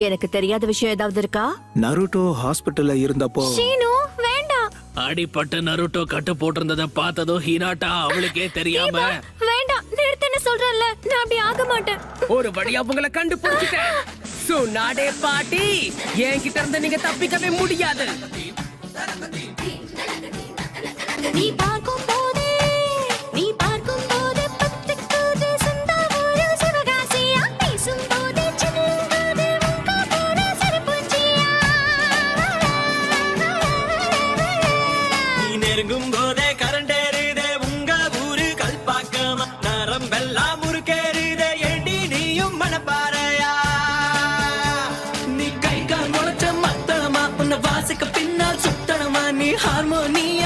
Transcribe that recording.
எனக்கு தெரியாத விஷயம் ஏதாவது இருக்கா? நருட்டோ ஹாஸ்பிட்டல்ல இருந்தப்போ ஷீனு வேண்டாம். அடிப்பட்ட நருட்டோ கட்டு போட்டிருந்தத பார்த்ததும் ஹினாட்டா அவளுக்கே தெரியாம வேண்டாம், நிறுத்துன்னு சொல்றேன்ல, நான் அப்படி ஆக மாட்டேன். ஒரு வழியா உங்களை கண்டுபிடிச்சிட்டேன். சுனாடே பாட்டி, என்கிட்ட இருந்து நீங்க தப்பிக்கவே முடியாது. நீ பார்க்கும் போதே பத்துக்குது சுந்தர ஒரு சிவகாசியா, பேசும் போதே சின்னது உங்க போல சிரிப்புச்சியா. நீ நெருங்கும் போதே கரண்டேறுதே உங்க ஊரு கல்பாக்கமா, நரம்பெல்லாம் முறுக்கேறுதே ஏண்டி நீயும் மனப்பாறையா. நீ கை கால் முளைச்ச மத்தளமா, உன்னை வாசிக்க பின்னால் சுத்தனமா, நீ ஹார்மோனிய